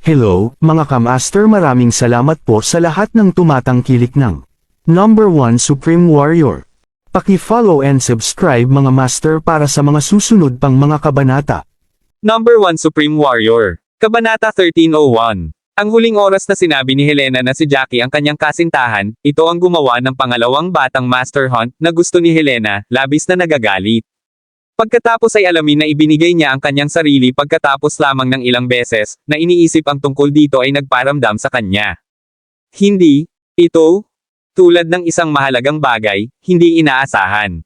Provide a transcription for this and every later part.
Hello, mga kamaster, maraming salamat po sa lahat ng tumatangkilik ng Number 1 Supreme Warrior. Paki-follow and subscribe mga master para sa mga susunod pang mga kabanata. Number 1 Supreme Warrior. Kabanata 1301. Ang huling oras na sinabi ni Helena na si Jackie ang kanyang kasintahan, ito ang gumawa ng pangalawang batang Master Hunt na gusto ni Helena, labis na nagagalit. Pagkatapos ay alamin na ibinigay niya ang kanyang sarili pagkatapos lamang ng ilang beses, na iniisip ang tungkol dito ay nagparamdam sa kanya. Hindi, ito, tulad ng isang mahalagang bagay, hindi inaasahan.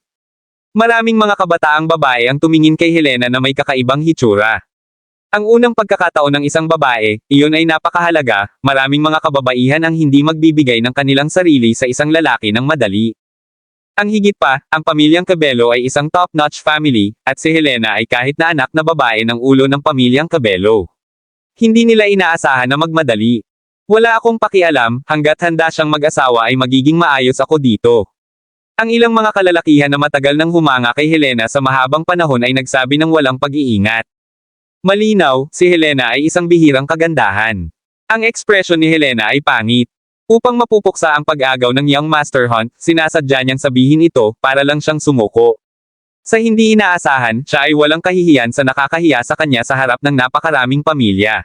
Maraming mga kabataang babae ang tumingin kay Helena na may kakaibang hitsura. Ang unang pagkakataon ng isang babae, iyon ay napakahalaga, maraming mga kababaihan ang hindi magbibigay ng kanilang sarili sa isang lalaki ng madali. Ang higit pa, ang pamilyang Cabello ay isang top-notch family, at si Helena ay kahit na anak na babae ng ulo ng pamilyang Cabello. Hindi nila inaasahan na magmadali. Wala akong pakialam, hanggat handa siyang mag-asawa ay magiging maayos ako dito. Ang ilang mga kalalakihan na matagal nang humanga kay Helena sa mahabang panahon ay nagsabi ng walang pag-iingat. Malinaw, si Helena ay isang bihirang kagandahan. Ang ekspresyon ni Helena ay pangit. Upang mapupuksa ang pag-agaw ng Young Master Hunt, sinasadya niyang sabihin ito, para lang siyang sumuko. Sa hindi inaasahan, siya ay walang kahihiyan sa nakakahiya sa kanya sa harap ng napakaraming pamilya.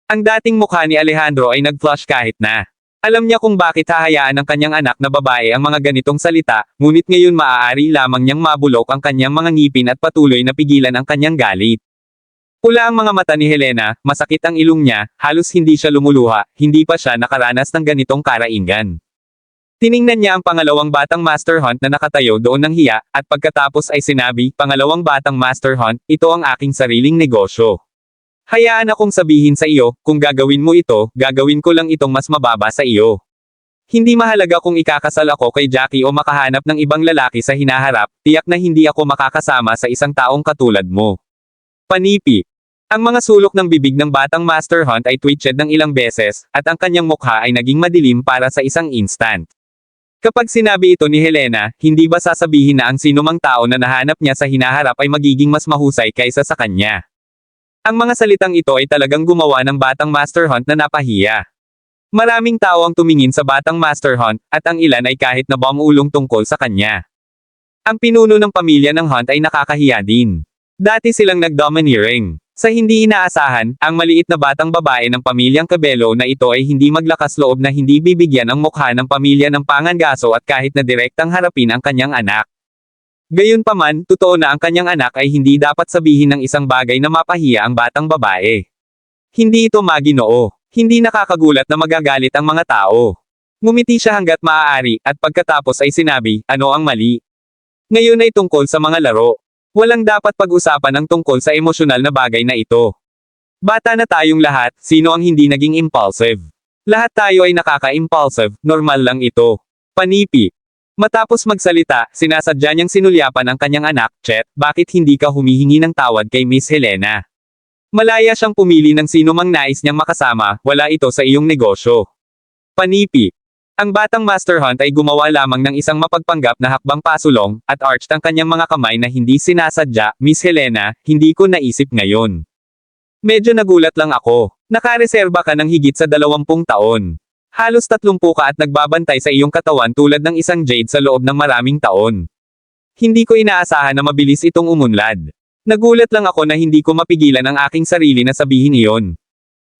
Ang dating mukha ni Alejandro ay nag-flush kahit na. Alam niya kung bakit hahayaan ng kanyang anak na babae ang mga ganitong salita, ngunit ngayon maaari lamang niyang mabulok ang kanyang mga ngipin at patuloy na pigilan ang kanyang galit. Pula ang mga mata ni Helena, masakit ang ilong niya, halos hindi siya lumuluha, hindi pa siya nakaranas ng ganitong karaingan. Tiningnan niya ang pangalawang batang Master Hunt na nakatayo doon ng hiya, at pagkatapos ay sinabi, "Pangalawang batang Master Hunt, ito ang aking sariling negosyo. Hayaan akong sabihin sa iyo, kung gagawin mo ito, gagawin ko lang itong mas mababa sa iyo. Hindi mahalaga kung ikakasal ako kay Jackie o makahanap ng ibang lalaki sa hinaharap, tiyak na hindi ako makakasama sa isang taong katulad mo." Panipi. Ang mga sulok ng bibig ng batang Master Hunt ay twitched ng ilang beses, at ang kanyang mukha ay naging madilim para sa isang instant. Kapag sinabi ito ni Helena, hindi ba sasabihin na ang sinumang tao na nahanap niya sa hinaharap ay magiging mas mahusay kaysa sa kanya? Ang mga salitang ito ay talagang gumawa ng batang Master Hunt na napahiya. Maraming tao ang tumingin sa batang Master Hunt, at ang ilan ay kahit na bumulong tungkol sa kanya. Ang pinuno ng pamilya ng Hunt ay nakakahiya din. Dati silang nag-domineering. Sa hindi inaasahan, ang maliit na batang babae ng pamilyang Cabello na ito ay hindi maglakas loob na hindi bibigyan ang mukha ng pamilya ng pangangaso at kahit na direktang harapin ang kanyang anak. Gayunpaman, totoo na ang kanyang anak ay hindi dapat sabihin ng isang bagay na mapahiya ang batang babae. Hindi ito maginoo. Hindi nakakagulat na magagalit ang mga tao. Ngumiti siya hanggat maaari, at pagkatapos ay sinabi, "Ano ang mali? Ngayon ay tungkol sa mga laro. Walang dapat pag-usapan ang tungkol sa emosyonal na bagay na ito. Bata na tayong lahat, sino ang hindi naging impulsive? Lahat tayo ay nakaka-impulsive, normal lang ito." Panipi. Matapos magsalita, sinasadya niyang sinulyapan ang kanyang anak, "Chet, bakit hindi ka humihingi ng tawad kay Miss Helena? Malaya siyang pumili ng sino mang nais niyang makasama, wala ito sa iyong negosyo." Panipi. Ang batang Master Hunt ay gumawa lamang ng isang mapagpanggap na hakbang pasulong, at arched ang kanyang mga kamay na hindi sinasadya, "Miss Helena, hindi ko naisip ngayon. Medyo nagulat lang ako. Nakareserba ka ng higit sa 20 taon. Halos 30 ka at nagbabantay sa iyong katawan tulad ng isang jade sa loob ng maraming taon. Hindi ko inaasahan na mabilis itong umunlad. Nagulat lang ako na hindi ko mapigilan ang aking sarili na sabihin iyon.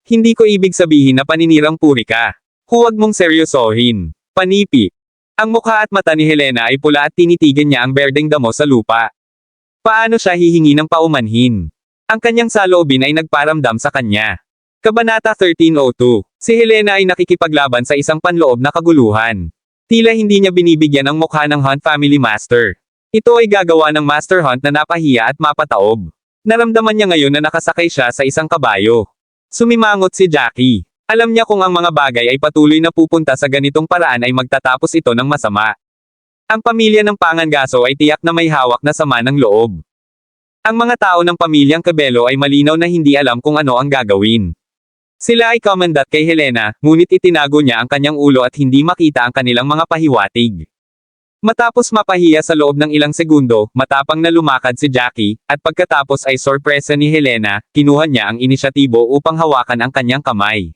Hindi ko ibig sabihin na paninirang puri ka. Huwag mong seryosohin." Panipi. Ang mukha at mata ni Helena ay pula at tinitigan niya ang berdeng damo sa lupa. Paano siya hihingi ng paumanhin? Ang kanyang saloobin ay nagparamdam sa kanya. Kabanata 1302. Si Helena ay nakikipaglaban sa isang panloob na kaguluhan. Tila hindi niya binibigyan ang mukha ng Hunt Family Master. Ito ay gagawa ng Master Hunt na napahiya at mapataob. Naramdaman niya ngayon na nakasakay siya sa isang kabayo. Sumimangot si Jackie. Alam niya kung ang mga bagay ay patuloy na pupunta sa ganitong paraan ay magtatapos ito ng masama. Ang pamilya ng pangangaso ay tiyak na may hawak na sama ng loob. Ang mga tao ng pamilyang Cabello ay malinaw na hindi alam kung ano ang gagawin. Sila ay kumandat kay Helena, ngunit itinago niya ang kanyang ulo at hindi makita ang kanilang mga pahiwatig. Matapos mapahiya sa loob ng ilang segundo, matapang na lumakad si Jackie, at pagkatapos ay sorpresa ni Helena, kinuha niya ang inisyatibo upang hawakan ang kanyang kamay.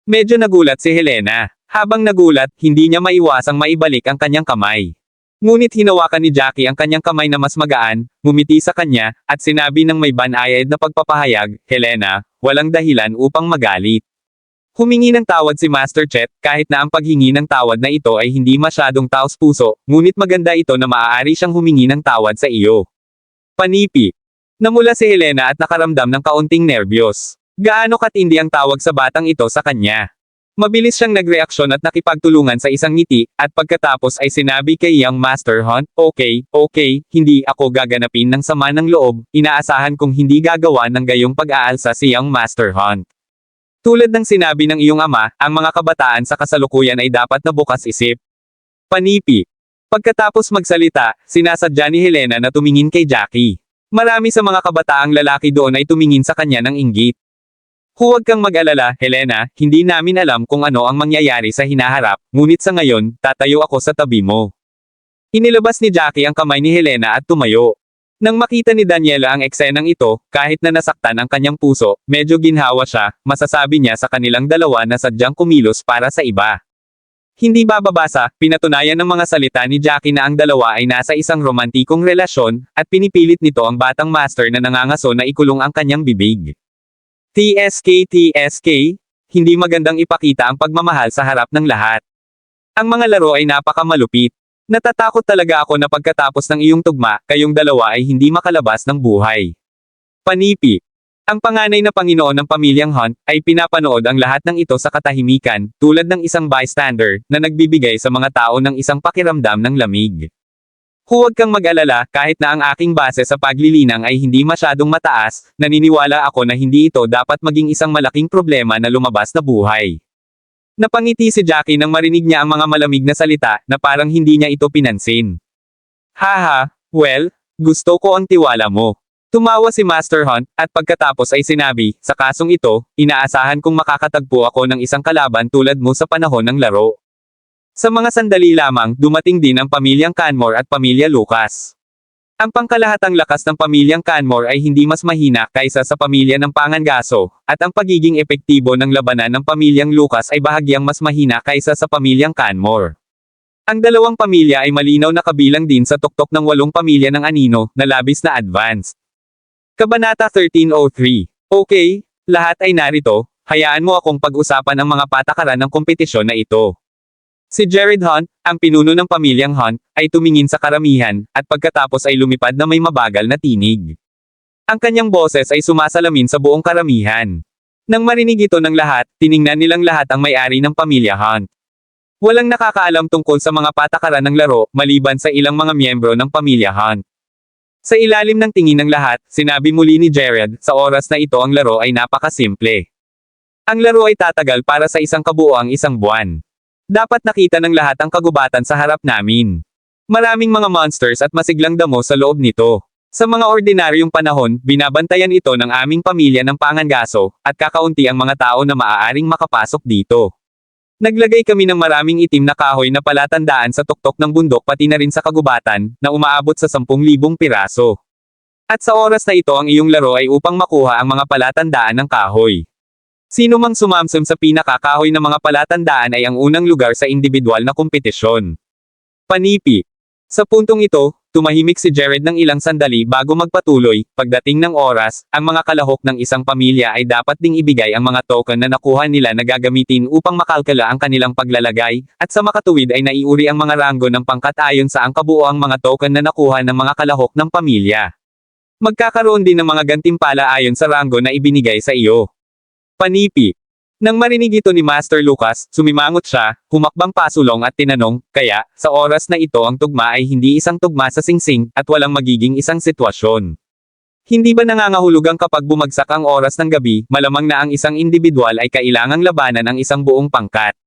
Medyo nagulat si Helena. Habang nagulat, hindi niya maiwasang maibalik ang kanyang kamay. Ngunit hinawakan ni Jackie ang kanyang kamay na mas magaan, ngumiti sa kanya, at sinabi ng may banayad na pagpapahayag, Helena, walang dahilan upang magalit. Humingi ng tawad si Master Chet, kahit na ang paghingi ng tawad na ito ay hindi masyadong taos-puso, ngunit maganda ito na maaari siyang humingi ng tawad sa iyo. Panipi. Namula si Helena at nakaramdam ng kaunting nerbiyos. Gaano katindi ang tawag sa batang ito sa kanya. Mabilis siyang nagreaksyon at nakipagtulungan sa isang ngiti, at pagkatapos ay sinabi kay Young Master Hunt, okay, hindi ako gaganapin ng sama ng loob, inaasahan kong hindi gagawa ng gayong pag-aalsa si Young Master Hunt. Tulad ng sinabi ng iyong ama, ang mga kabataan sa kasalukuyan ay dapat na bukas isip. Panipi. Pagkatapos magsalita, sinasadya ni Helena na tumingin kay Jackie. Marami sa mga kabataang lalaki doon ay tumingin sa kanya ng inggit. Huwag kang mag-alala, Helena, hindi namin alam kung ano ang mangyayari sa hinaharap, ngunit sa ngayon, tatayo ako sa tabi mo. Inilabas ni Jackie ang kamay ni Helena at tumayo. Nang makita ni Daniela ang eksenang ito, kahit na nasaktan ang kanyang puso, medyo ginhawa siya, masasabi niya sa kanilang dalawa na sadyang kumilos para sa iba. Hindi bababasa, pinatunayan ng mga salita ni Jackie na ang dalawa ay nasa isang romantikong relasyon, at pinipilit nito ang batang master na nangangaso na ikulong ang kanyang bibig. TSK, hindi magandang ipakita ang pagmamahal sa harap ng lahat. Ang mga laro ay napakamalupit. Natatakot talaga ako na pagkatapos ng iyong tugma, kayong dalawa ay hindi makalabas ng buhay. Panipi. Ang panganay na Panginoon ng pamilyang Hunt, ay pinapanood ang lahat ng ito sa katahimikan, tulad ng isang bystander, na nagbibigay sa mga tao ng isang pakiramdam ng lamig. Huwag kang mag-alala, kahit na ang aking base sa paglilinang ay hindi masyadong mataas, naniniwala ako na hindi ito dapat maging isang malaking problema na lumabas na buhay. Napangiti si Jackie nang marinig niya ang mga malamig na salita, na parang hindi niya ito pinansin. Haha, well, gusto ko ang tiwala mo. Tumawa si Master Hunt, at pagkatapos ay sinabi, sa kasong ito, inaasahan kong makakatagpo ako ng isang kalaban tulad mo sa panahon ng laro. Sa mga sandali lamang, dumating din ang pamilyang Canmore at pamilya Lucas. Ang pangkalahatang lakas ng pamilyang Canmore ay hindi mas mahina kaysa sa pamilya ng Pangangaso, at ang pagiging epektibo ng labanan ng pamilyang Lucas ay bahagyang mas mahina kaysa sa pamilyang Canmore. Ang dalawang pamilya ay malinaw na kabilang din sa tuktok ng 8 pamilya ng Anino, na labis na advanced. Kabanata 1303. Okay, lahat ay narito, hayaan mo akong pag-usapan ang mga patakaran ng kompetisyon na ito. Si Jared Hunt, ang pinuno ng pamilyang Hunt, ay tumingin sa karamihan, at pagkatapos ay lumipad na may mabagal na tinig. Ang kanyang boses ay sumasalamin sa buong karamihan. Nang marinig ito ng lahat, tiningnan nilang lahat ang may-ari ng pamilya Hunt. Walang nakakaalam tungkol sa mga patakaran ng laro, maliban sa ilang mga miyembro ng pamilya Hunt. Sa ilalim ng tingin ng lahat, sinabi muli ni Jared, sa oras na ito ang laro ay napakasimple. Ang laro ay tatagal para sa isang kabuoang 1 buwan. Dapat nakita ng lahat ang kagubatan sa harap namin. Maraming mga monsters at masiglang damo sa loob nito. Sa mga ordinaryong panahon, binabantayan ito ng aming pamilya ng Pangangaso, at kakaunti ang mga tao na maaaring makapasok dito. Naglagay kami ng maraming itim na kahoy na palatandaan sa tuktok ng bundok pati na rin sa kagubatan, na umaabot sa 10,000 piraso. At sa oras na ito ang iyong laro ay upang makuha ang mga palatandaan ng kahoy. Sino mang sumamsam sa pinakakahoy na mga palatandaan ay ang unang lugar sa individual na kompetisyon. Panipi. Sa puntong ito, tumahimik si Jared ng ilang sandali bago magpatuloy. Pagdating ng oras, ang mga kalahok ng isang pamilya ay dapat ding ibigay ang mga token na nakuha nila na gagamitin upang makalkala ang kanilang paglalagay, at sa makatuwid ay naiuri ang mga ranggo ng pangkat ayon sa ang kabuoang mga token na nakuha ng mga kalahok ng pamilya. Magkakaroon din ng mga gantimpala ayon sa ranggo na ibinigay sa iyo. Panipi. Nang marinig ito ni Master Lucas, sumimangot siya, humakbang pasulong at tinanong, kaya, sa oras na ito ang tugma ay hindi isang tugma sa singsing, at walang magiging isang sitwasyon. Hindi ba nangangahulugang kapag bumagsak ang oras ng gabi, malamang na ang isang individual ay kailangang labanan ang isang buong pangkat?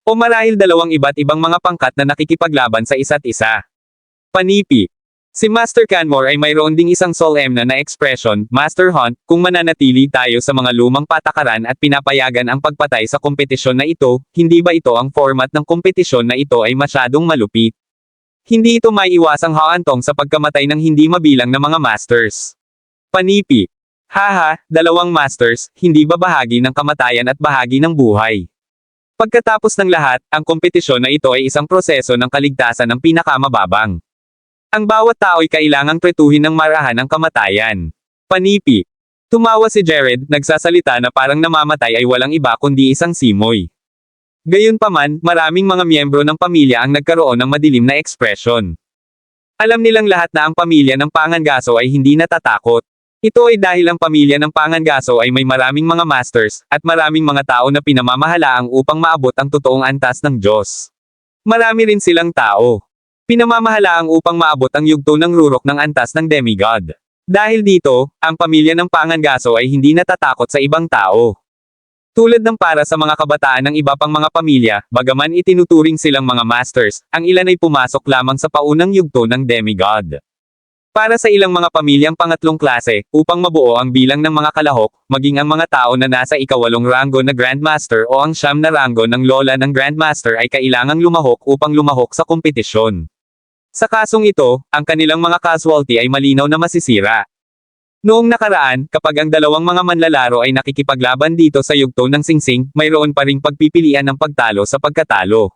O marahil dalawang iba't ibang mga pangkat na nakikipaglaban sa isa't isa? Panipi. Si Master Canmore ay mayroon ding isang solemn na expression, Master Hunt, kung mananatili tayo sa mga lumang patakaran at pinapayagan ang pagpatay sa kompetisyon na ito, hindi ba ito ang format ng kompetisyon na ito ay masyadong malupit? Hindi ito maiiwasang haantong sa pagkamatay ng hindi mabilang na mga masters. Panipi. Haha, dalawang masters, hindi ba bahagi ng kamatayan at bahagi ng buhay? Pagkatapos ng lahat, ang kompetisyon na ito ay isang proseso ng kaligtasan ng pinakamababang. Ang bawat tao ay kailangang tretuhin ng marahan ng kamatayan. Panipi. Tumawa si Jared, nagsasalita na parang namamatay ay walang iba kundi isang simoy. Gayunpaman, maraming mga miyembro ng pamilya ang nagkaroon ng madilim na ekspresyon. Alam nilang lahat na ang pamilya ng Pangangaso ay hindi natatakot. Ito ay dahil ang pamilya ng Pangangaso ay may maraming mga masters, at maraming mga tao na pinamamahalaang upang maabot ang totoong antas ng Diyos. Marami rin silang tao. Pinamamahalaang upang maabot ang yugto ng rurok ng antas ng demigod. Dahil dito, ang pamilya ng Pangangaso ay hindi natatakot sa ibang tao. Tulad ng para sa mga kabataan ng iba pang mga pamilya, bagaman itinuturing silang mga masters, ang ilan ay pumasok lamang sa paunang yugto ng demigod. Para sa ilang mga pamilyang pangatlong klase, upang mabuo ang bilang ng mga kalahok, maging ang mga tao na nasa ikawalong ranggo na Grandmaster o ang siyam na ranggo ng lola ng Grandmaster ay kailangang lumahok upang lumahok sa kompetisyon. Sa kasong ito, ang kanilang mga casualty ay malinaw na masisira. Noong nakaraan, kapag ang dalawang mga manlalaro ay nakikipaglaban dito sa yugto ng singsing, mayroon pa ring pagpipilian ng pagtalo sa pagkatalo.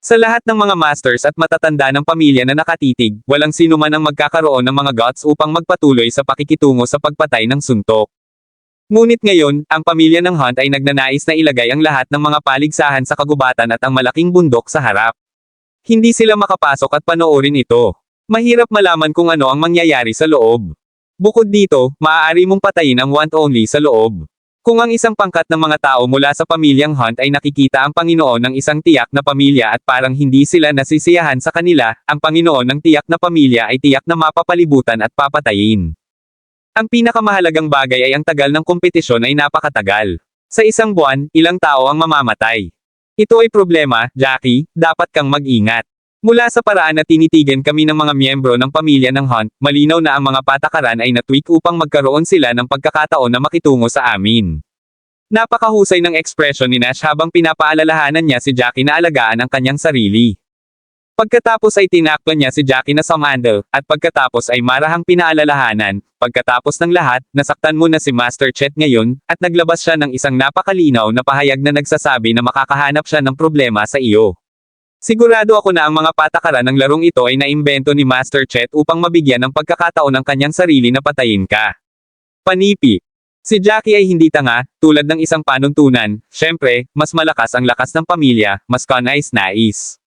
Sa lahat ng mga masters at matatanda ng pamilya na nakatitig, walang sino man ang magkakaroon ng mga guts upang magpatuloy sa pakikitungo sa pagpatay ng suntok. Ngunit ngayon, ang pamilya ng Hunt ay nagnanais na ilagay ang lahat ng mga paligsahan sa kagubatan at ang malaking bundok sa harap. Hindi sila makapasok at panoorin ito. Mahirap malaman kung ano ang mangyayari sa loob. Bukod dito, maaari mong patayin ang want-only sa loob. Kung ang isang pangkat ng mga tao mula sa pamilyang Hunt ay nakikita ang Panginoon ng isang tiyak na pamilya at parang hindi sila nasisiyahan sa kanila, ang Panginoon ng tiyak na pamilya ay tiyak na mapapalibutan at papatayin. Ang pinakamahalagang bagay ay ang tagal ng kompetisyon ay napakatagal. Sa isang buwan, ilang tao ang mamamatay. Ito ay problema, Jackie, dapat kang mag-ingat. Mula sa paraan na tinitigan kami ng mga miyembro ng pamilya ng Hunt, malinaw na ang mga patakaran ay natweak upang magkaroon sila ng pagkakataon na makitungo sa amin. Napakahusay ng ekspresyon ni Nash habang pinapaalalahanan niya si Jackie na alagaan ang kanyang sarili. Pagkatapos ay tinakpan niya si Jackie na samandal, at pagkatapos ay marahang pinaalalahanan, pagkatapos ng lahat, nasaktan mo na si Master Chet ngayon, at naglabas siya ng isang napakalinaw na pahayag na nagsasabi na makakahanap siya ng problema sa iyo. Sigurado ako na ang mga patakaran ng larong ito ay naimbento ni Master Chet upang mabigyan ng pagkakataon ng kanyang sarili na patayin ka. Panipi. Si Jackie ay hindi tanga, tulad ng isang panuntunan, syempre, mas malakas ang lakas ng pamilya, mas kanais-nais.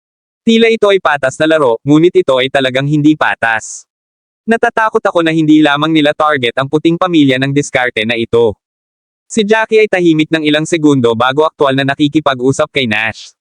Tila ito ay patas na laro, ngunit ito ay talagang hindi patas. Natatakot ako na hindi lamang nila target ang puting pamilya ng diskarte na ito. Si Jackie ay tahimik ng ilang segundo bago aktwal na nakikipag-usap kay Nash.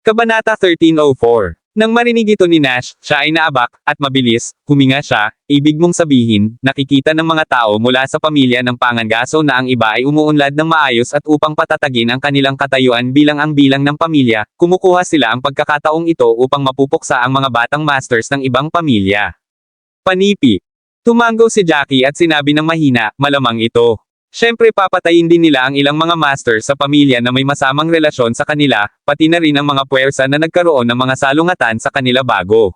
Kabanata 1304. Nang marinig ito ni Nash, siya ay naabak, at mabilis, huminga siya, ibig mong sabihin, nakikita ng mga tao mula sa pamilya ng Pangangaso na ang iba ay umuunlad ng maayos at upang patatagin ang kanilang katayuan bilang ang bilang ng pamilya, kumukuha sila ang pagkakataong ito upang mapupuksa ang mga batang masters ng ibang pamilya. Panipi. Tumango si Jackie at sinabi ng mahina, malamang ito. Siyempre papatayin din nila ang ilang mga master sa pamilya na may masamang relasyon sa kanila, pati na rin ang mga puwersa na nagkaroon ng mga salungatan sa kanila bago.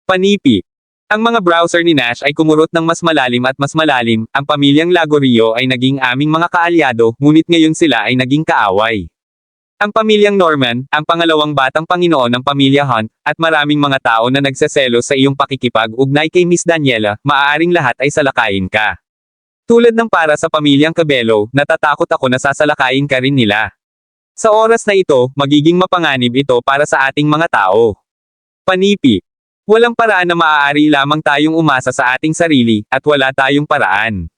Panipi. Ang mga browser ni Nash ay kumurot ng mas malalim at mas malalim, ang pamilyang Lagorio ay naging aming mga kaalyado, ngunit ngayon sila ay naging kaaway. Ang pamilyang Norman, ang pangalawang batang Panginoon ng pamilya Hunt, at maraming mga tao na nagseselo sa iyong pakikipag-ugnay kay Miss Daniela, maaaring lahat ay salakayin ka. Tulad ng para sa pamilyang Cabello, natatakot ako na sasalakayin ka rin nila. Sa oras na ito, magiging mapanganib ito para sa ating mga tao. Panipi. Walang paraan na maaari lamang tayong umasa sa ating sarili, at wala tayong paraan.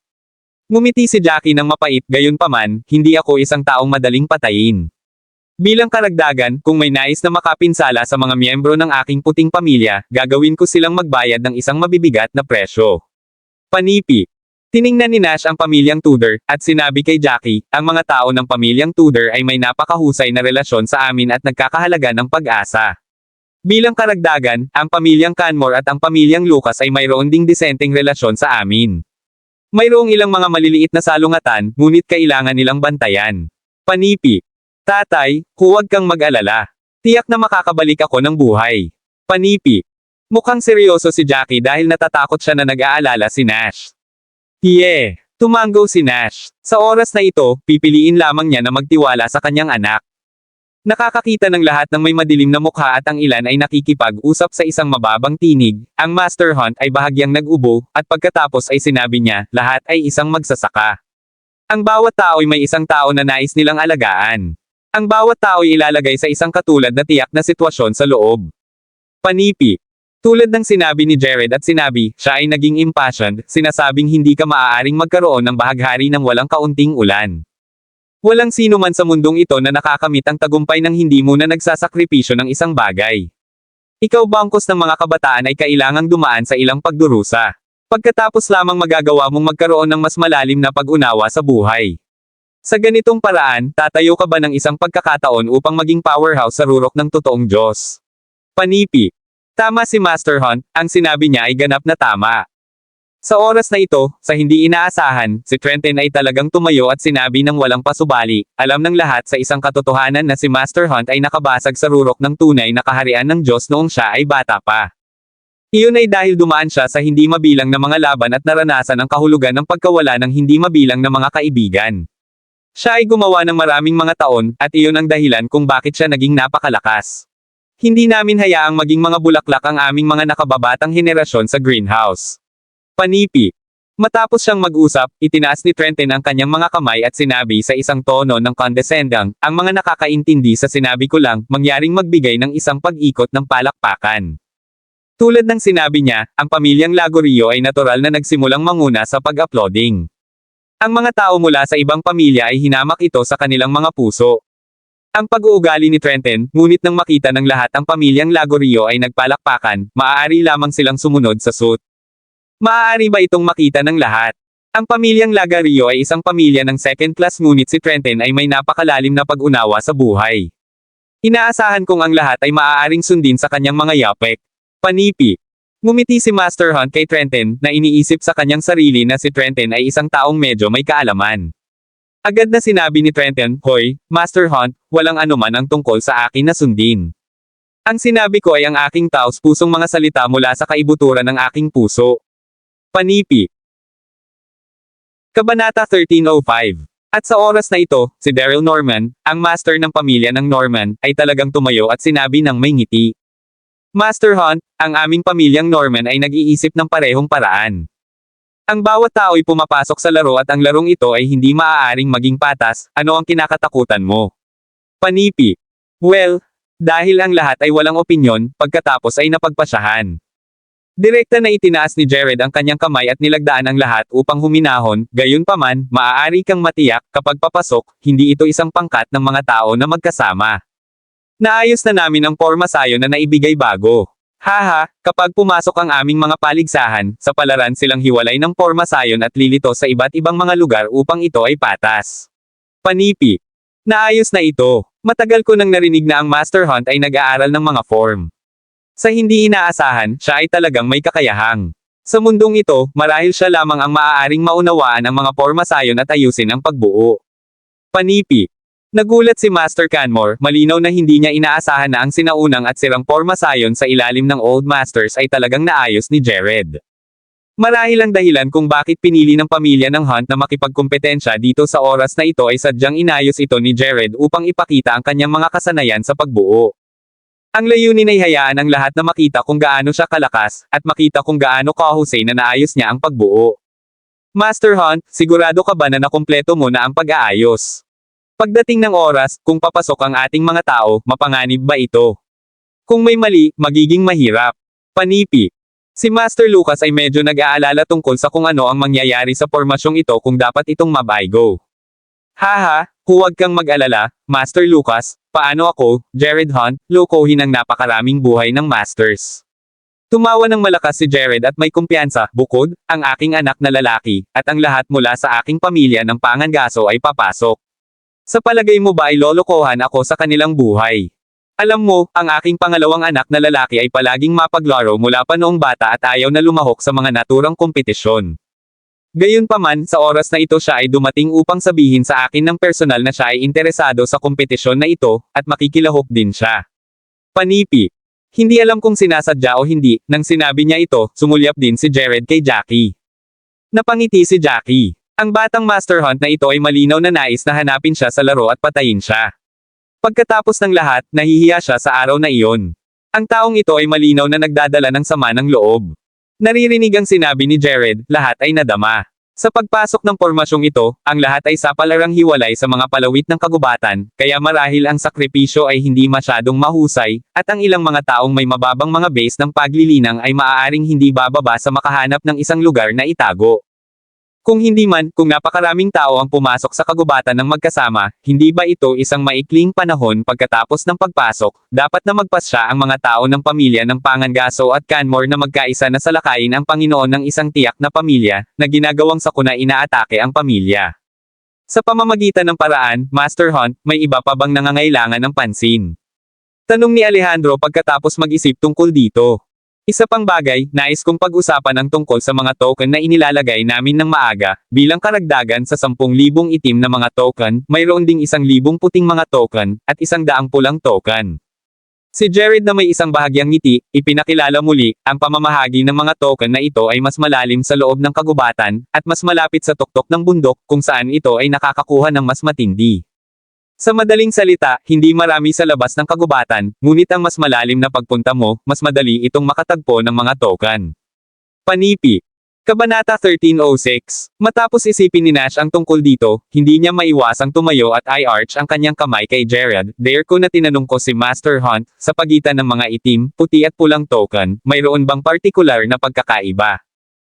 Ngumiti si Jackie ng mapait, gayunpaman, hindi ako isang taong madaling patayin. Bilang karagdagan, kung may nais na makapinsala sa mga miyembro ng aking puting pamilya, gagawin ko silang magbayad ng isang mabibigat na presyo. Panipi. Tiningnan ni Nash ang pamilyang Tudor, at sinabi kay Jackie, ang mga tao ng pamilyang Tudor ay may napakahusay na relasyon sa amin at nagkakahalaga ng pag-asa. Bilang karagdagan, ang pamilyang Canmore at ang pamilyang Lucas ay mayroon ding disenteng relasyon sa amin. Mayroong ilang mga maliliit na salungatan, ngunit kailangan nilang bantayan. Panipi. Tatay, huwag kang mag-alala. Tiyak na makakabalik ako ng buhay. Panipi. Mukhang seryoso si Jackie dahil natatakot siya na nag-aalala si Nash. Tumango si Nash. Sa oras na ito, pipiliin lamang niya na magtiwala sa kanyang anak. Nakakakita ng lahat ng may madilim na mukha at ang ilan ay nakikipag-usap sa isang mababang tinig. Ang Master Hunt ay bahagyang nag-ubo, at pagkatapos ay sinabi niya, lahat ay isang magsasaka. Ang bawat tao ay may isang tao na nais nilang alagaan. Ang bawat tao ay ilalagay sa isang katulad na tiyak na sitwasyon sa loob. Panipi. Tulad ng sinabi ni Jared at sinabi, siya ay naging impassioned, sinasabing hindi ka maaaring magkaroon ng bahaghari ng walang kaunting ulan. Walang sino man sa mundong ito na nakakamit ang tagumpay ng hindi muna nagsasakripisyo ng isang bagay. Ikaw bangkos ng mga kabataan ay kailangang dumaan sa ilang pagdurusa. Pagkatapos lamang magagawa mong magkaroon ng mas malalim na pag-unawa sa buhay. Sa ganitong paraan, tatayo ka ba ng isang pagkakataon upang maging powerhouse sa rurok ng totoong Diyos? Panipi. Tama si Master Hunt, ang sinabi niya ay ganap na tama. Sa oras na ito, sa hindi inaasahan, si Trenton ay talagang tumayo at sinabi ng walang pasubali, alam ng lahat sa isang katotohanan na si Master Hunt ay nakabasag sa rurok ng tunay na kaharian ng Diyos noong siya ay bata pa. Iyon ay dahil dumaan siya sa hindi mabilang na mga laban at naranasan ang kahulugan ng pagkawala ng hindi mabilang na mga kaibigan. Siya ay gumawa ng maraming mga taon, at iyon ang dahilan kung bakit siya naging napakalakas. Hindi namin hayaang maging mga bulaklak ang aming mga nakababatang henerasyon sa greenhouse. Panipi. Matapos siyang mag-usap, itinaas ni Trenton ang kanyang mga kamay at sinabi sa isang tono ng condescending, ang mga nakakaintindi sa sinabi ko lang, mangyaring magbigay ng isang pag-ikot ng palakpakan. Tulad ng sinabi niya, ang pamilyang Lagorio ay natural na nagsimulang manguna sa pag-uploading. Ang mga tao mula sa ibang pamilya ay hinamak ito sa kanilang mga puso. Ang pag-uugali ni Trenton, ngunit nang makita ng lahat ang pamilyang Lagorio ay nagpalakpakan, maaari lamang silang sumunod sa suit. Maaari ba itong makita ng lahat? Ang pamilyang Lagorio ay isang pamilya ng second class ngunit si Trenton ay may napakalalim na pag-unawa sa buhay. Inaasahan kong ang lahat ay maaaring sundin sa kanyang mga yapek. Panipi. Ngumiti si Master Hunt kay Trenton, na iniisip sa kanyang sarili na si Trenton ay isang taong medyo may kaalaman. Agad na sinabi ni Trenton, hoy, Master Hunt, walang anuman ang tungkol sa akin na sundin. Ang sinabi ko ay ang aking taos-pusong mga salita mula sa kaibuturan ng aking puso. Panipi. Kabanata 1305. At sa oras na ito, si Daryl Norman, ang master ng pamilya ng Norman, ay talagang tumayo at sinabi ng may ngiti. Master Hunt, ang aming pamilyang Norman ay nag-iisip ng parehong paraan. Ang bawat tao ay pumapasok sa laro at ang larong ito ay hindi maaaring maging patas, ano ang kinakatakutan mo? Panipi. Well, dahil ang lahat ay walang opinyon, pagkatapos ay napagpasyahan. Direkta na itinaas ni Jared ang kanyang kamay at nilagdaan ang lahat upang huminahon, gayunpaman, maaari kang matiyak, kapag papasok, hindi ito isang pangkat ng mga tao na magkasama. Naayos na namin ang porma sayo na naibigay bago. Haha, kapag pumasok ang aming mga paligsahan, sa palaran silang hiwalay ng porma sayon at lilito sa iba't ibang mga lugar upang ito ay patas. Panipi. Naayos na ito. Matagal ko nang narinig na ang Master Hunt ay nag-aaral ng mga form. Sa hindi inaasahan, siya ay talagang may kakayahang. Sa mundong ito, marahil siya lamang ang maaaring maunawaan ang mga porma sayon at ayusin ang pagbuo. Panipi. Nagulat si Master Canmore, malinaw na hindi niya inaasahan na ang sinaunang at sirang porma sayon sa ilalim ng Old Masters ay talagang naayos ni Jared. Marahil ang dahilan kung bakit pinili ng pamilya ng Hunt na makipagkumpetensya dito sa oras na ito ay sadyang inayos ito ni Jared upang ipakita ang kanyang mga kasanayan sa pagbuo. Ang layunin ay hayaan ang lahat na makita kung gaano siya kalakas, at makita kung gaano kahusay na naayos niya ang pagbuo. Master Hunt, sigurado ka ba na nakumpleto mo na ang pag-aayos? Pagdating ng oras, kung papasok ang ating mga tao, mapanganib ba ito? Kung may mali, magiging mahirap. Panipi. Si Master Lucas ay medyo nag-aalala tungkol sa kung ano ang mangyayari sa pormasyong ito kung dapat itong mabaygo. Haha, huwag kang mag-alala, Master Lucas, paano ako, Jared Hunt, lokohin ang napakaraming buhay ng Masters. Tumawa ng malakas si Jared at may kumpiyansa, bukod, ang aking anak na lalaki, at ang lahat mula sa aking pamilya ng pangangaso ay papasok. Sa palagay mo ba ay lolokohan ako sa kanilang buhay? Alam mo, ang aking pangalawang anak na lalaki ay palaging mapaglaro mula pa noong bata at ayaw na lumahok sa mga naturang kompetisyon. Gayunpaman, sa oras na ito siya ay dumating upang sabihin sa akin ng personal na siya ay interesado sa kompetisyon na ito, at makikilahok din siya. Panipi. Hindi alam kung sinasadya o hindi, nang sinabi niya ito, sumulyap din si Jared kay Jackie. Napangiti si Jackie. Ang batang Master Hunt na ito ay malinaw na nais na hanapin siya sa laro at patayin siya. Pagkatapos ng lahat, nahihiya siya sa araw na iyon. Ang taong ito ay malinaw na nagdadala ng sama ng loob. Naririnig ang sinabi ni Jared, lahat ay nadama. Sa pagpasok ng pormasyong ito, ang lahat ay sapalarang hiwalay sa mga palawit ng kagubatan, kaya marahil ang sakripisyo ay hindi masyadong mahusay, at ang ilang mga taong may mababang mga base ng paglilinang ay maaaring hindi bababa sa makahanap ng isang lugar na itago. Kung hindi man, kung napakaraming tao ang pumasok sa kagubatan ng magkasama, hindi ba ito isang maikling panahon pagkatapos ng pagpasok, dapat na magpasya ang mga tao ng pamilya ng Pangangaso at Canmore na magkaisa na salakayin ang Panginoon ng isang tiyak na pamilya, na ginagawang sakuna inaatake ang pamilya. Sa pamamagitan ng paraan, Master Hunt, may iba pa bang nangangailangan ng pansin? Tanong ni Alejandro pagkatapos mag-isip tungkol dito. Isa pang bagay, nais kong pag-usapan ang tungkol sa mga token na inilalagay namin ng maaga, bilang karagdagan sa 10,000 itim na mga token, mayroon ding 1,000 puting mga token, at 100 pulang token. Si Jared na may isang bahagyang ngiti, ipinakilala muli, ang pamamahagi ng mga token na ito ay mas malalim sa loob ng kagubatan, at mas malapit sa tuktok ng bundok, kung saan ito ay nakakakuha ng mas matindi. Sa madaling salita, hindi marami sa labas ng kagubatan, ngunit ang mas malalim na pagpunta mo, mas madali itong makatagpo ng mga token. Panipi. Kabanata 1306. Matapos isipin ni Nash ang tungkol dito, hindi niya maiwasang tumayo at i-arch ang kanyang kamay kay Jared. Dare ko na tinanong ko si Master Hunt, sa pagitan ng mga itim, puti at pulang token, mayroon bang partikular na pagkakaiba?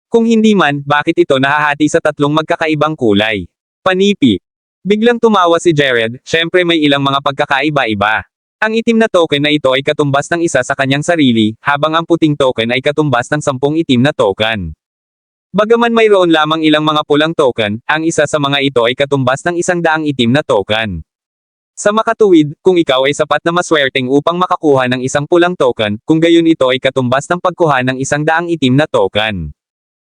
Kung hindi man, bakit ito nahahati sa 3 magkakaibang kulay? Panipi. Biglang tumawa si Jared, syempre may ilang mga pagkakaiba-iba. Ang itim na token na ito ay katumbas ng isa sa kanyang sarili, habang ang puting token ay katumbas ng 10 itim na token. Bagaman mayroon lamang ilang mga pulang token, ang isa sa mga ito ay katumbas ng 100 itim na token. Sa makatuwid, kung ikaw ay sapat na maswerteng upang makakuha ng isang pulang token, kung gayon ito ay katumbas ng pagkuha ng 100 itim na token.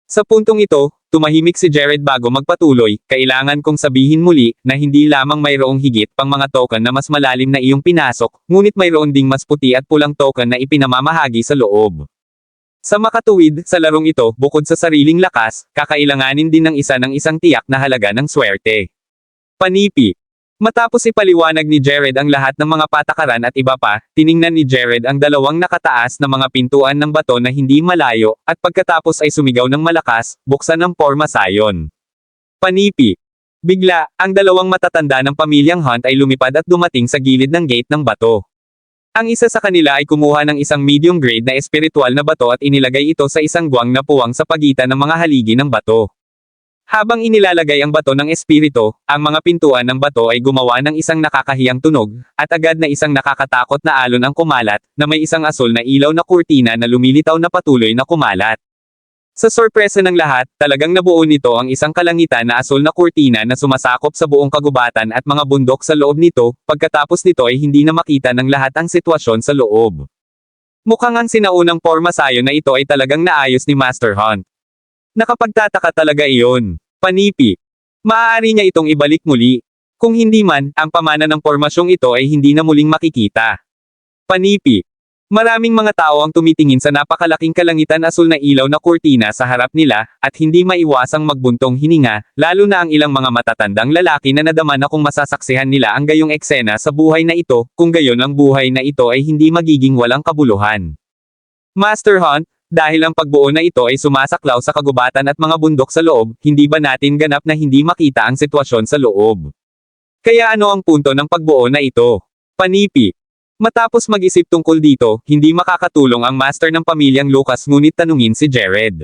Sa puntong ito, tumahimik si Jared bago magpatuloy, kailangan kong sabihin muli, na hindi lamang mayroong higit pang mga token na mas malalim na iyong pinasok, ngunit mayroon ding mas puti at pulang token na ipinamamahagi sa loob. Sa makatuwid, sa larong ito, bukod sa sariling lakas, kakailanganin din ng isang tiyak na halaga ng swerte. Panipi. Matapos ipaliwanag ni Jared ang lahat ng mga patakaran at iba pa, tiningnan ni Jared ang 2 nakataas na mga pintuan ng bato na hindi malayo, at pagkatapos ay sumigaw ng malakas, buksan ang porma sayon. Panipi. Bigla, ang 2 matatanda ng pamilyang Hunt ay lumipad at dumating sa gilid ng gate ng bato. Ang isa sa kanila ay kumuha ng isang medium grade na espiritual na bato at inilagay ito sa isang guwang na puwang sa pagitan ng mga haligi ng bato. Habang inilalagay ang bato ng espiritu, ang mga pintuan ng bato ay gumawa ng isang nakakahiyang tunog, at agad na isang nakakatakot na alon ang kumalat, na may isang asul na ilaw na kurtina na lumilitaw na patuloy na kumalat. Sa sorpresa ng lahat, talagang nabuo nito ang isang kalangitan na asul na kurtina na sumasakop sa buong kagubatan at mga bundok sa loob nito, pagkatapos nito ay hindi na makita ng lahat ang sitwasyon sa loob. Mukhang ang sinaunang porma sayon na ito ay talagang naayos ni Master Hunt. Nakapagtataka talaga iyon. Panipi. Maaari niya itong ibalik muli. Kung hindi man, ang pamana ng pormasyong ito ay hindi na muling makikita. Panipi. Maraming mga tao ang tumitingin sa napakalaking kalangitan asul na ilaw na kurtina sa harap nila, at hindi maiwasang magbuntong hininga, lalo na ang ilang mga matatandang lalaki na nadama na kung masasaksihan nila ang gayong eksena sa buhay na ito, kung gayon ang buhay na ito ay hindi magiging walang kabuluhan. Master Hunt, dahil ang pagbuo na ito ay sumasaklaw sa kagubatan at mga bundok sa loob, hindi ba natin ganap na hindi makita ang sitwasyon sa loob? Kaya ano ang punto ng pagbuo na ito? Panipi. Matapos mag-isip tungkol dito, hindi makakatulong ang master ng pamilyang Lucas ngunit tanungin si Jared.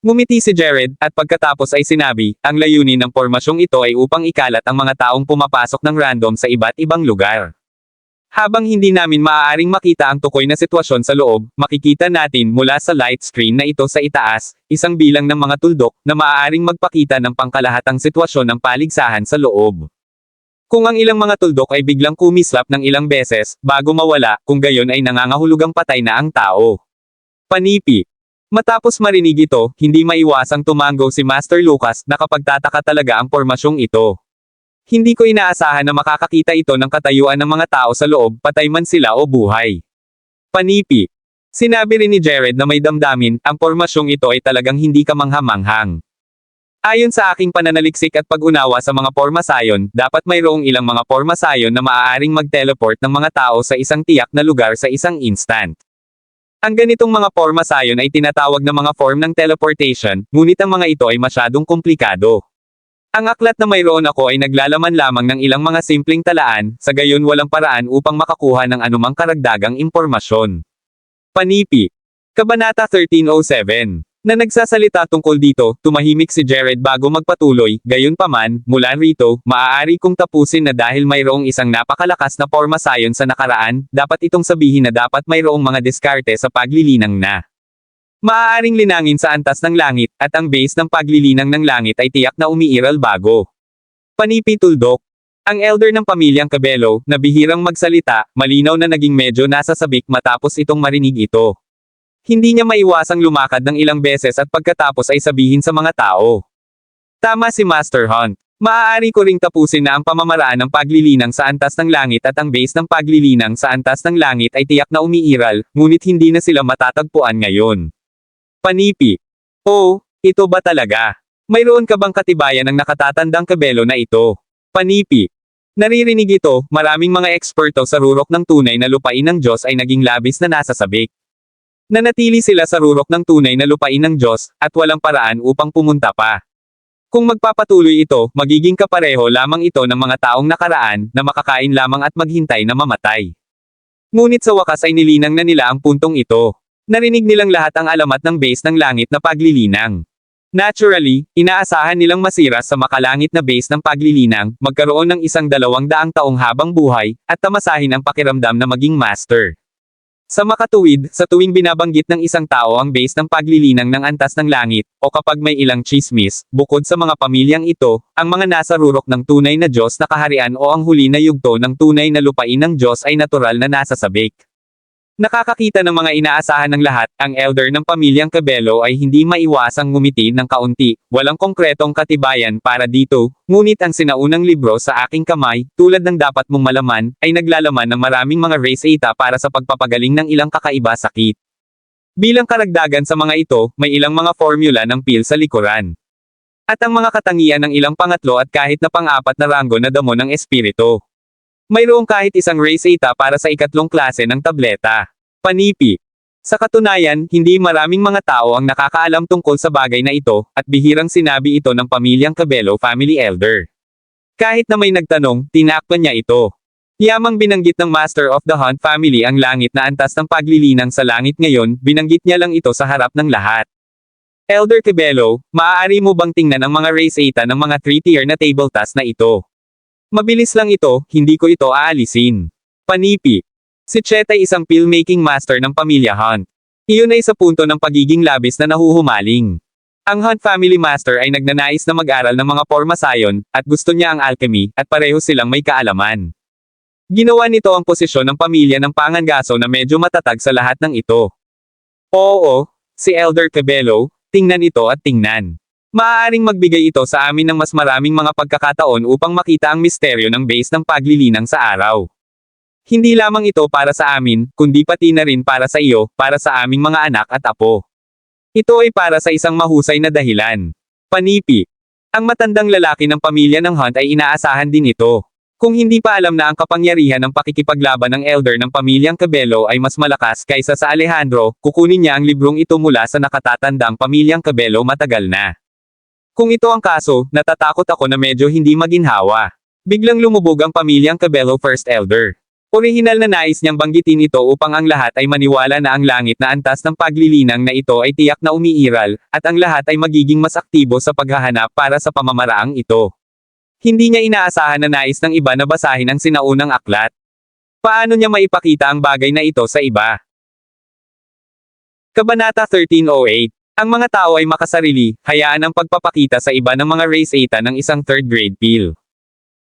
Ngumiti si Jared, at pagkatapos ay sinabi, ang layunin ng pormasyong ito ay upang ikalat ang mga taong pumapasok ng random sa iba't ibang lugar. Habang hindi namin maaaring makita ang tukoy na sitwasyon sa loob, makikita natin mula sa light screen na ito sa itaas, isang bilang ng mga tuldok, na maaaring magpakita ng pangkalahatang sitwasyon ng paligsahan sa loob. Kung ang ilang mga tuldok ay biglang kumislap ng ilang beses, bago mawala, kung gayon ay nangangahulugang patay na ang tao. Panipi. Matapos marinig ito, hindi maiwasang tumango si Master Lucas, nakapagtataka talaga ang pormasyong ito. Hindi ko inaasahan na makakakita ito ng katayuan ng mga tao sa loob, patay man sila o buhay. Panipi. Sinabi rin ni Jared na may damdamin, ang pormasyong ito ay talagang hindi kamangha-manghang. Ayon sa aking pananaliksik at pag-unawa sa mga pormasayon, dapat mayroong ilang mga pormasayon na maaaring mag-teleport ng mga tao sa isang tiyak na lugar sa isang instant. Ang ganitong mga pormasayon ay tinatawag na mga form ng teleportation, ngunit ang mga ito ay masyadong komplikado. Ang aklat na mayroon ako ay naglalaman lamang ng ilang mga simpleng talaan, sa gayon walang paraan upang makakuha ng anumang karagdagang impormasyon. Panipi. Kabanata 1307. Na nagsasalita tungkol dito, tumahimik si Jared bago magpatuloy, gayunpaman, mula rito, maaari kong tapusin na dahil mayroong isang napakalakas na pormasayon sa nakaraan, dapat itong sabihin na dapat mayroong mga diskarte sa paglilinang na. Maaaring linangin sa antas ng langit, at ang base ng paglilinang ng langit ay tiyak na umiiral bago. Panipi tuldok. Ang elder ng pamilyang Cabello, na bihirang magsalita, malinaw na naging medyo nasasabik matapos itong marinig ito. Hindi niya maiwasang lumakad ng ilang beses at pagkatapos ay sabihin sa mga tao. Tama si Master Hunt. Maaari ko ring tapusin na ang pamamaraan ng paglilinang sa antas ng langit at ang base ng paglilinang sa antas ng langit ay tiyak na umiiral, ngunit hindi na sila matatagpuan ngayon. Panipi. Oh, ito ba talaga? Mayroon ka bang katibayan ng nakatatandang Cabello na ito? Panipi. Naririnig ito, maraming mga eksperto sa rurok ng tunay na lupain ng Diyos ay naging labis na nasasabik. Nanatili sila sa rurok ng tunay na lupain ng Diyos, at walang paraan upang pumunta pa. Kung magpapatuloy ito, magiging kapareho lamang ito ng mga taong nakaraan, na makakain lamang at maghintay na mamatay. Ngunit sa wakas ay nilinang na nila ang puntong ito. Narinig nilang lahat ang alamat ng base ng langit na paglilinang. Naturally, inaasahan nilang masira sa makalangit na base ng paglilinang, magkaroon ng 100 taong habang buhay, at tamasahin ang pakiramdam na maging master. Sa makatuwid, sa tuwing binabanggit ng isang tao ang base ng paglilinang ng antas ng langit, o kapag may ilang chismis, bukod sa mga pamilyang ito, ang mga nasa rurok ng tunay na Diyos na kaharian o ang huli na yugto ng tunay na lupain ng Diyos ay natural na nasasabik. Nakakakita ng mga inaasahan ng lahat, ang elder ng pamilyang Cabello ay hindi maiwasang ngumiti ng kaunti, walang konkretong katibayan para dito, ngunit ang sinaunang libro sa aking kamay, tulad ng dapat mong malaman, ay naglalaman ng maraming mga reseta para sa pagpapagaling ng ilang kakaiba sakit. Bilang karagdagan sa mga ito, may ilang mga formula ng pil sa likuran. At ang mga katangian ng ilang pangatlo at kahit na pang-apat na ranggo na damo ng espiritu. Mayroong kahit isang reseta para sa ikatlong klase ng tableta. Panipi. Sa katunayan, hindi maraming mga tao ang nakakaalam tungkol sa bagay na ito, at bihirang sinabi ito ng pamilyang Cabello family elder. Kahit na may nagtanong, tinakpan niya ito. Yamang binanggit ng Master of the Hunt family ang langit na antas ng paglilinang sa langit ngayon, binanggit niya lang ito sa harap ng lahat. Elder Cabello, maaari mo bang tingnan ang mga reseta ng mga 3-tier na table task na ito? Mabilis lang ito, hindi ko ito aalisin. Panipi. Si Chet ay isang pill-making master ng pamilya Hunt. Iyon ay sa punto ng pagiging labis na nahuhumaling. Ang Hunt family master ay nagnanais na mag-aral ng mga pormasayon, at gusto niya ang alchemy, at pareho silang may kaalaman. Ginawa nito ang posisyon ng pamilya ng pangangaso na medyo matatag sa lahat ng ito. Oo, si Elder Cabello, tingnan ito at tingnan. Maaaring magbigay ito sa amin ng mas maraming mga pagkakataon upang makita ang misteryo ng base ng paglilinang sa araw. Hindi lamang ito para sa amin, kundi pati na rin para sa iyo, para sa aming mga anak at apo. Ito ay para sa isang mahusay na dahilan. Panipi. Ang matandang lalaki ng pamilya ng Hunt ay inaasahan din ito. Kung hindi pa alam na ang kapangyarihan ng pakikipaglaban ng elder ng pamilyang Cabello ay mas malakas kaysa sa Alejandro, kukunin niya ang librong ito mula sa nakatatandang pamilyang Cabello matagal na. Kung ito ang kaso, natatakot ako na medyo hindi maginhawa. Biglang lumubog ang pamilyang Cabello First Elder. Orihinal na nais niyang banggitin ito upang ang lahat ay maniwala na ang langit na antas ng paglilinang na ito ay tiyak na umiiral, at ang lahat ay magiging mas aktibo sa paghahanap para sa pamamaraang ito. Hindi niya inaasahan na nais ng iba na basahin ang sinaunang aklat. Paano niya maipakita ang bagay na ito sa iba? Kabanata 1308. Ang mga tao ay makasarili, hayaan ang pagpapakita sa iba ng mga reseta ng isang third-grade pill.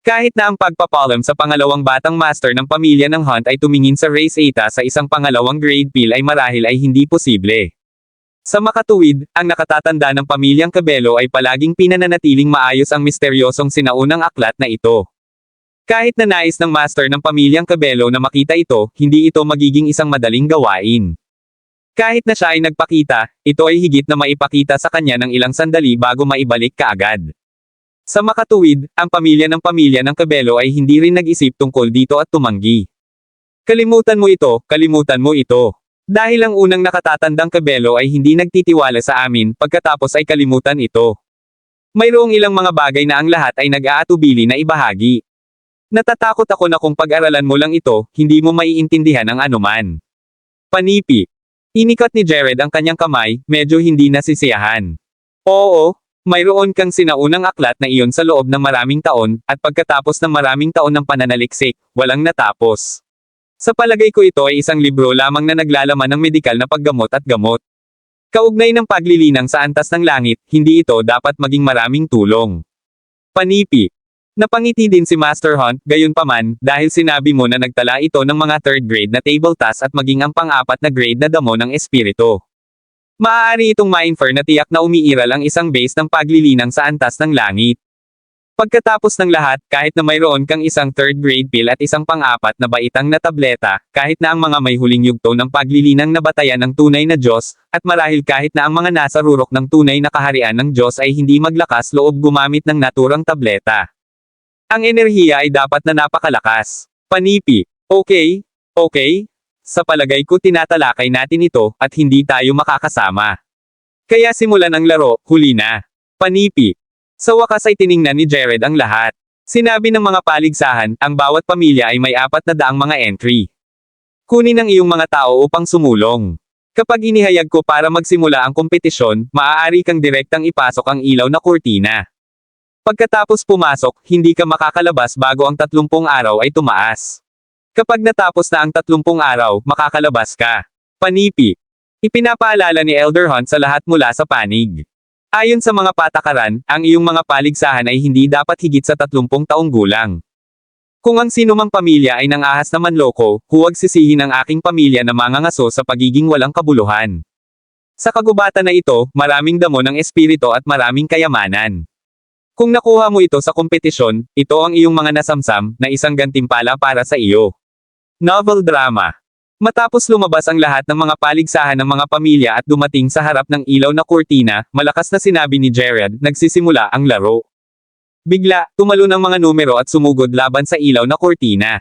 Kahit na ang pagpapalam sa pangalawang batang master ng pamilya ng Hunt ay tumingin sa reseta sa isang pangalawang grade pill ay marahil ay hindi posible. Sa makatuwid, ang nakatatanda ng pamilyang Cabello ay palaging pinananatiling maayos ang misteryosong sinaunang aklat na ito. Kahit na nais ng master ng pamilyang Cabello na makita ito, hindi ito magiging isang madaling gawain. Kahit na siya ay nagpakita, ito ay higit na maipakita sa kanya ng ilang sandali bago maibalik kaagad. Sa makatuwid, ang pamilya ng Cabello ay hindi rin nag-isip tungkol dito at tumanggi. Kalimutan mo ito, kalimutan mo ito. Dahil ang unang nakatatandang Cabello ay hindi nagtitiwala sa amin, pagkatapos ay kalimutan ito. Mayroong ilang mga bagay na ang lahat ay nag-aatubili na ibahagi. Natatakot ako na kung pag-aralan mo lang ito, hindi mo maiintindihan ang anuman. Panipi. Inikat ni Jared ang kanyang kamay, medyo hindi nasisiyahan. Oo, mayroon kang sinaunang aklat na iyon sa loob ng maraming taon, at pagkatapos ng maraming taon ng pananaliksik, walang natapos. Sa palagay ko ito ay isang libro lamang na naglalaman ng medikal na paggamot at gamot. Kaugnay ng paglilinang sa antas ng langit, hindi ito dapat maging maraming tulong. Panipi. Napangiti din si Master Hunt, gayunpaman, dahil sinabi mo na nagtala ito ng mga 3rd grade na table task at maging ang pang-4 na grade na damo ng espiritu. Maaari itong ma-infer na tiyak na umiiral ang isang base ng paglilinang sa antas ng langit. Pagkatapos ng lahat, kahit na mayroon kang isang 3rd grade pill at isang pang-4 na baitang na tableta, kahit na ang mga may huling yugto ng paglilinang na batayan ng tunay na Diyos, at marahil kahit na ang mga nasa rurok ng tunay na kaharian ng Diyos ay hindi maglakas loob gumamit ng naturang tableta. Ang enerhiya ay dapat na napakalakas. Panipi. Okay? Okay? Sa palagay ko tinatalakay natin ito, at hindi tayo makakasama. Kaya simulan ang laro, huli na. Panipi. Sa wakas ay tiningnan ni Jared ang lahat. Sinabi ng mga paligsahan, ang bawat pamilya ay may 400 mga entry. Kunin ang iyong mga tao upang sumulong. Kapag inihayag ko para magsimula ang kompetisyon, maaari kang direktang ipasok ang ilaw na kurtina. Pagkatapos pumasok, hindi ka makakalabas bago ang 30 araw ay tumaas. Kapag natapos na ang 30 araw, makakalabas ka. Panipi. Ipinapaalala ni Elder Hunt sa lahat mula sa panig. Ayon sa mga patakaran, ang iyong mga paligsahan ay hindi dapat higit sa 30 taong gulang. Kung ang sinumang pamilya ay nang-ahas na manloko, huwag sisihin ang aking pamilya na mangangaso sa pagiging walang kabuluhan. Sa kagubatan na ito, maraming damo ng espiritu at maraming kayamanan. Kung nakuha mo ito sa kompetisyon, ito ang iyong mga nasamsam, na isang gantimpala para sa iyo. Novel drama. Matapos lumabas ang lahat ng mga paligsahan ng mga pamilya at dumating sa harap ng ilaw na kurtina, malakas na sinabi ni Jared, nagsisimula ang laro. Bigla, tumalon ang mga numero at sumugod laban sa ilaw na kurtina.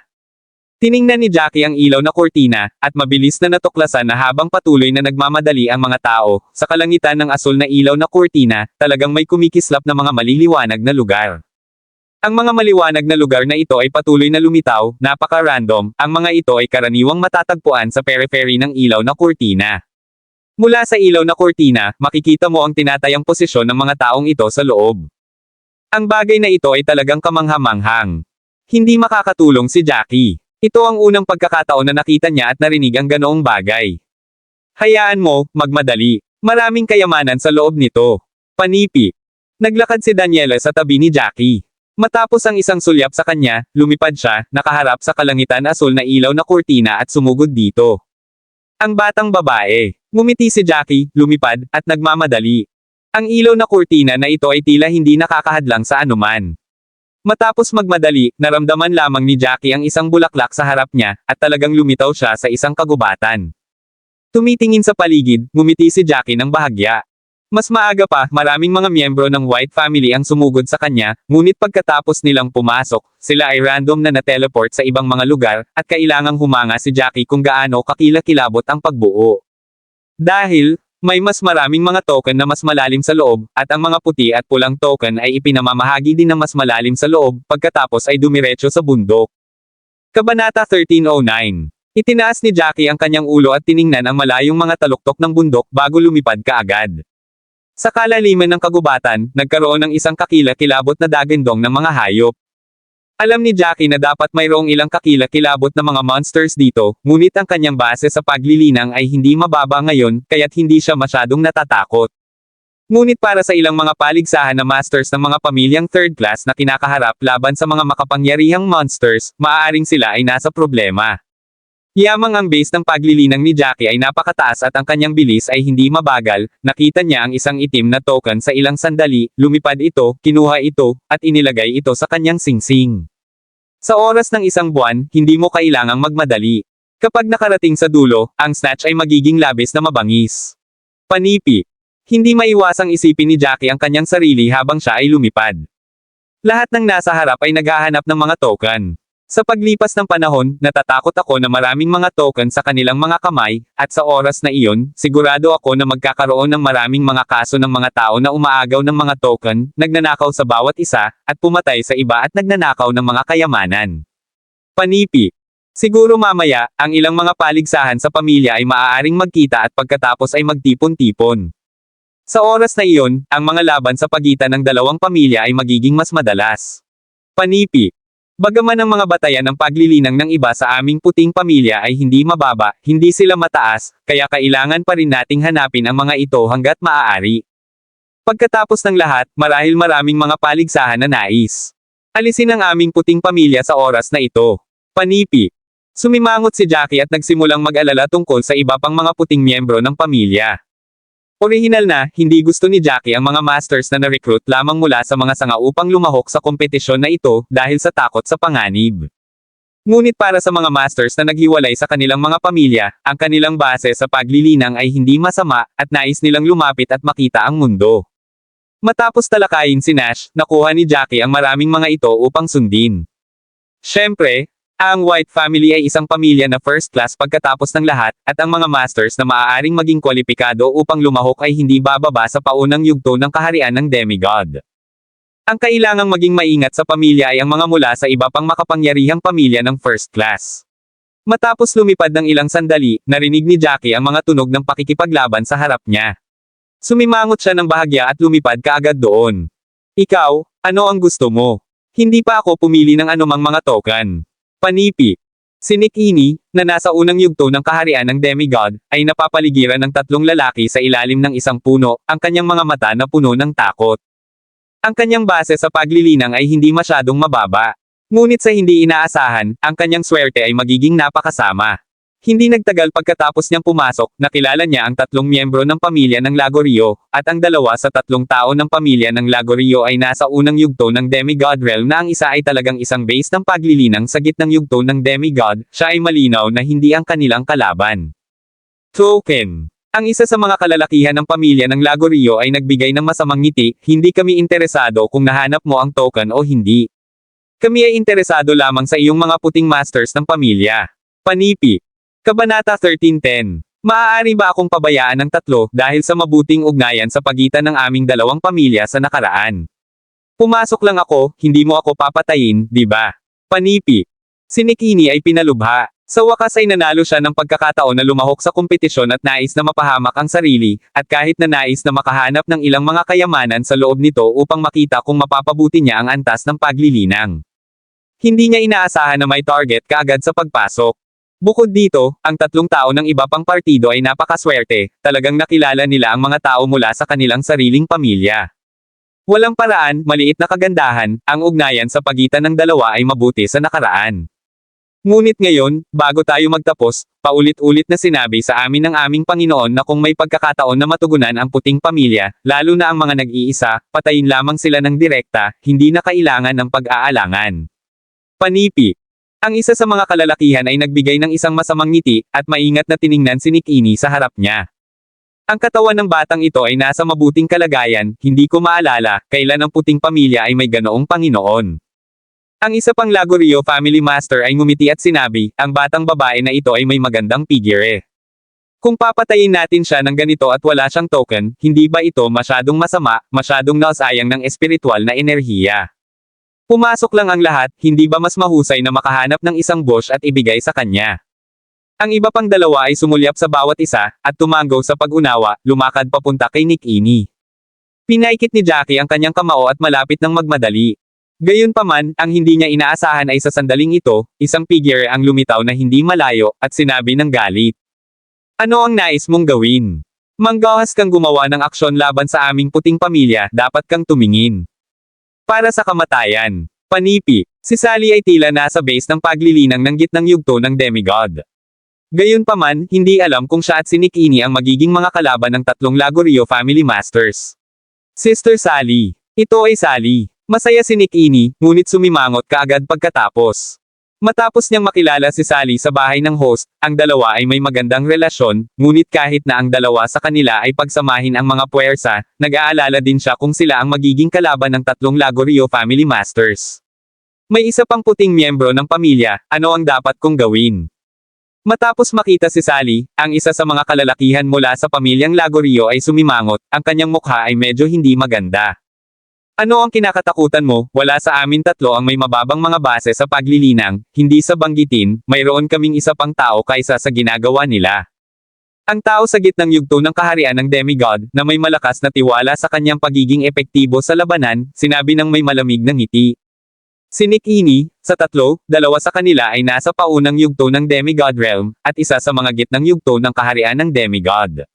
Tiningnan ni Jackie ang ilaw na kurtina, at mabilis na natuklasan na habang patuloy na nagmamadali ang mga tao, sa kalangitan ng asul na ilaw na kurtina, talagang may kumikislap na mga maliliwanag na lugar. Ang mga maliwanag na lugar na ito ay patuloy na lumitaw, napaka-random, ang mga ito ay karaniwang matatagpuan sa periphery ng ilaw na kurtina. Mula sa ilaw na kurtina, makikita mo ang tinatayang posisyon ng mga taong ito sa loob. Ang bagay na ito ay talagang kamangha-manghang. Hindi makakatulong si Jackie. Ito ang unang pagkakataon na nakita niya at narinig ang ganoong bagay. Hayaan mo, magmadali. Maraming kayamanan sa loob nito. Panipi. Naglakad si Daniela sa tabi ni Jackie. Matapos ang isang sulyap sa kanya, lumipad siya, nakaharap sa kalangitan asul na ilaw na kurtina at sumugod dito. Ang batang babae. Ngumiti si Jackie, lumipad, at nagmamadali. Ang ilaw na kurtina na ito ay tila hindi nakakahadlang sa anuman. Matapos magmadali, naramdaman lamang ni Jackie ang isang bulaklak sa harap niya, at talagang lumitaw siya sa isang kagubatan. Tumitingin sa paligid, ngumiti si Jackie ng bahagya. Mas maaga pa, maraming mga miyembro ng White Family ang sumugod sa kanya, ngunit pagkatapos nilang pumasok, sila ay random na na-teleport sa ibang mga lugar, at kailangang humanga si Jackie kung gaano kakilakilabot ang pagbuo. Dahil, may mas maraming mga token na mas malalim sa loob, at ang mga puti at pulang token ay ipinamamahagi din na mas malalim sa loob, pagkatapos ay dumiretso sa bundok. Kabanata 1309. Itinaas ni Jackie ang kanyang ulo at tiningnan ang malayong mga taluktok ng bundok bago lumipad kaagad. Sa kalaliman ng kagubatan, nagkaroon ng isang kakilakilabot na dagandong ng mga hayop. Alam ni Jackie na dapat mayroong ilang kakilakilabot na mga monsters dito, ngunit ang kanyang base sa paglilinang ay hindi mababa ngayon, kaya't hindi siya masyadong natatakot. Ngunit para sa ilang mga paligsahan na masters ng mga pamilyang third class na kinakaharap laban sa mga makapangyarihang monsters, maaaring sila ay nasa problema. Yamang ang base ng paglilinang ni Jackie ay napakataas at ang kanyang bilis ay hindi mabagal, nakita niya ang isang itim na token sa ilang sandali, lumipad ito, kinuha ito, at inilagay ito sa kanyang singsing. Sa oras ng isang buwan, hindi mo kailangang magmadali. Kapag nakarating sa dulo, ang snatch ay magiging labis na mabangis. Panipi. Hindi maiwasang isipin ni Jackie ang kanyang sarili habang siya ay lumipad. Lahat ng nasa harap ay naghahanap ng mga token. Sa paglipas ng panahon, natatakot ako na maraming mga token sa kanilang mga kamay, at sa oras na iyon, sigurado ako na magkakaroon ng maraming mga kaso ng mga tao na umaagaw ng mga token, nagnanakaw sa bawat isa, at pumatay sa iba at nagnanakaw ng mga kayamanan. Panipi. Siguro mamaya, ang ilang mga paligsahan sa pamilya ay maaaring magkita at pagkatapos ay magtipon-tipon. Sa oras na iyon, ang mga laban sa pagitan ng dalawang pamilya ay magiging mas madalas. Panipi. Bagaman ang mga batayan ng paglilinang ng iba sa aming puting pamilya ay hindi mababa, hindi sila mataas, kaya kailangan pa rin nating hanapin ang mga ito hanggat maaari. Pagkatapos ng lahat, marahil maraming mga paligsahan na nais. Alisin ang aming puting pamilya sa oras na ito. Panipi. Sumimangot si Jackie at nagsimulang mag-alala tungkol sa iba pang mga puting miyembro ng pamilya. Orihinal na, hindi gusto ni Jackie ang mga masters na na-recruit lamang mula sa mga sanga upang lumahok sa kompetisyon na ito dahil sa takot sa panganib. Ngunit para sa mga masters na naghiwalay sa kanilang mga pamilya, ang kanilang base sa paglilinang ay hindi masama at nais nilang lumapit at makita ang mundo. Matapos talakayin si Nash, nakuha ni Jackie ang maraming mga ito upang sundin. Siyempre, ang White family ay isang pamilya na first class pagkatapos ng lahat, at ang mga masters na maaaring maging kwalipikado upang lumahok ay hindi bababa sa paunang yugto ng kaharian ng demigod. Ang kailangang maging maingat sa pamilya ay ang mga mula sa iba pang makapangyarihang pamilya ng first class. Matapos lumipad ng ilang sandali, narinig ni Jackie ang mga tunog ng pakikipaglaban sa harap niya. Sumimangot siya ng bahagya at lumipad kaagad doon. Ikaw, ano ang gusto mo? Hindi pa ako pumili ng anumang mga token. Panipi. Si Nick Ini, na nasa unang yugto ng kaharian ng demigod, ay napapaligiran ng tatlong lalaki sa ilalim ng isang puno, ang kanyang mga mata na puno ng takot. Ang kanyang base sa paglilinang ay hindi masyadong mababa. Ngunit sa hindi inaasahan, ang kanyang swerte ay magiging napakasama. Hindi nagtagal pagkatapos niyang pumasok, nakilala niya ang tatlong miyembro ng pamilya ng Lagorio, at ang dalawa sa tatlong tao ng pamilya ng Lagorio ay nasa unang yugto ng demigod realm na ang isa ay talagang isang base ng paglilinang sa gitnang yugto ng demigod, siya ay malinaw na hindi ang kanilang kalaban. Token. Ang isa sa mga kalalakihan ng pamilya ng Lagorio ay nagbigay ng masamang ngiti, hindi kami interesado kung nahanap mo ang token o hindi. Kami ay interesado lamang sa iyong mga puting masters ng pamilya. Panipi. Kabanata 1310. Maaari ba akong pabayaan ng tatlo dahil sa mabuting ugnayan sa pagitan ng aming dalawang pamilya sa nakaraan? Pumasok lang ako, hindi mo ako papatayin, di ba? Panipi. Si Nick Ini ay pinalubha. Sa wakas ay nanalo siya ng pagkakataon na lumahok sa kompetisyon at nais na mapahamak ang sarili, at kahit na nais na makahanap ng ilang mga kayamanan sa loob nito upang makita kung mapapabuti niya ang antas ng paglilinang. Hindi niya inaasahan na may target kaagad sa pagpasok. Bukod dito, ang tatlong tao ng iba pang partido ay napakaswerte, talagang nakilala nila ang mga tao mula sa kanilang sariling pamilya. Walang paraan, maliit na kagandahan, ang ugnayan sa pagitan ng dalawa ay mabuti sa nakaraan. Ngunit ngayon, bago tayo magtapos, paulit-ulit na sinabi sa amin ng aming Panginoon na kung may pagkakataon na matugunan ang puting pamilya, lalo na ang mga nag-iisa, patayin lamang sila ng direkta, hindi na kailangan ng pag-aalangan. Panipi. Ang isa sa mga kalalakihan ay nagbigay ng isang masamang ngiti, at maingat na tiningnan si Nick Ini sa harap niya. Ang katawan ng batang ito ay nasa mabuting kalagayan, hindi ko maalala, kailan ang puting pamilya ay may ganoong Panginoon. Ang isa pang Lagorio family master ay ngumiti at sinabi, ang batang babae na ito ay may magandang figure. Kung papatayin natin siya ng ganito at wala siyang token, hindi ba ito masyadong masama, masyadong nausayang ng espiritual na enerhiya? Pumasok lang ang lahat, hindi ba mas mahusay na makahanap ng isang bush at ibigay sa kanya? Ang iba pang dalawa ay sumulyap sa bawat isa, at tumanggo sa pag-unawa, lumakad papunta kay Nick Ini. Pinaikit ni Jackie ang kanyang kamao at malapit ng magmadali. Gayunpaman, ang hindi niya inaasahan ay sa sandaling ito, isang figure ang lumitaw na hindi malayo, at sinabi ng galit. Ano ang nais mong gawin? Manggahas kang gumawa ng aksyon laban sa aming puting pamilya, dapat kang tumingin. Para sa kamatayan. Panipi. Si Sally ay tila nasa base ng paglilinang ng gitnang yugto ng demigod. Gayunpaman, hindi alam kung siya at si Nick Ini ang magiging mga kalaban ng tatlong Lagorio family masters. Sister Sally. Ito ay Sally. Masaya si Nick Ini, ngunit sumimangot kaagad pagkatapos. Matapos niyang makilala si Sally sa bahay ng host, ang dalawa ay may magandang relasyon, ngunit kahit na ang dalawa sa kanila ay pagsamahin ang mga puwersa, nag-aalala din siya kung sila ang magiging kalaban ng tatlong Lagorio Family Masters. May isa pang puting miyembro ng pamilya, ano ang dapat kong gawin? Matapos makita si Sally, ang isa sa mga kalalakihan mula sa pamilyang Lagorio ay sumimangot, ang kanyang mukha ay medyo hindi maganda. Ano ang kinakatakutan mo? Wala sa amin tatlo ang may mababang mga base sa paglilinang, hindi sa banggitin, mayroon kaming isa pang tao kaysa sa ginagawa nila. Ang tao sa gitnang yugto ng kaharian ng demigod, na may malakas na tiwala sa kanyang pagiging epektibo sa labanan, sinabi ng may malamig na ngiti. Si Nick Ini, sa tatlo, dalawa sa kanila ay nasa paunang yugto ng demigod realm, at isa sa mga gitnang yugto ng kaharian ng demigod.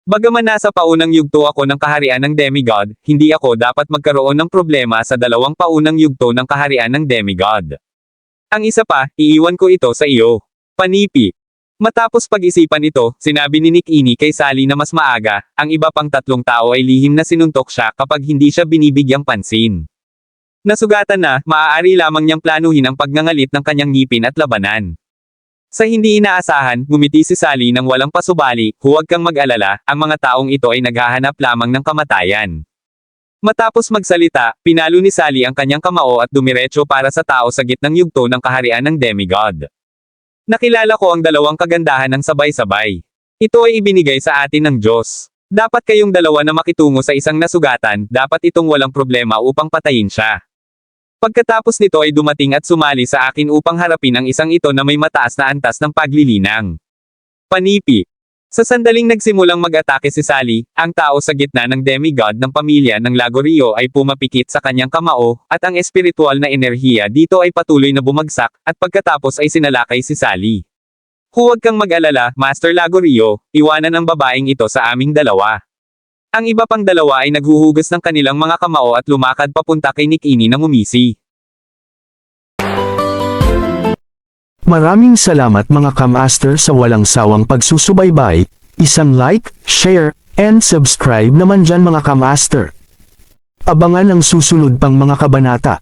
Bagaman nasa paunang yugto ako ng kaharian ng demigod, hindi ako dapat magkaroon ng problema sa dalawang paunang yugto ng kaharian ng demigod. Ang isa pa, iiwan ko ito sa iyo. Panipi. Matapos pag-isipan ito, sinabi ni Nick Ini kay Sally na mas maaga, ang iba pang tatlong tao ay lihim na sinuntok siya kapag hindi siya binibigyang pansin. Nasugatan na, maaari lamang niyang planuhin ang pagngangalit ng kanyang ngipin at labanan. Sa hindi inaasahan, ngumiti si Sally nang walang pasubali, huwag kang mag-alala, ang mga taong ito ay naghahanap lamang ng kamatayan. Matapos magsalita, pinalo ni Sally ang kanyang kamao at dumiretso para sa tao sa gitnang yugto ng kaharian ng demigod. Nakilala ko ang dalawang kagandahan ng sabay-sabay. Ito ay ibinigay sa atin ng Diyos. Dapat kayong dalawa na makitungo sa isang nasugatan, dapat itong walang problema upang patayin siya. Pagkatapos nito ay dumating at sumali sa akin upang harapin ang isang ito na may mataas na antas ng paglilinang. Panipi. Sa sandaling nagsimulang mag-atake si Sally, ang tao sa gitna ng demigod ng pamilya ng Lagorio ay pumapikit sa kanyang kamao, at ang espiritual na enerhiya dito ay patuloy na bumagsak, at pagkatapos ay sinalakay si Sally. Huwag kang mag-alala, Master Lagorio, iwanan ang babaeng ito sa aming dalawa. Ang iba pang dalawa ay naghuhugas ng kanilang mga kamao at lumakad papunta kay Nick Ini na ngumisi. Maraming salamat mga ka-master sa walang sawang pagsusubaybay, isang like, share, and subscribe naman dyan mga ka-master. Abangan ang susunod pang mga kabanata.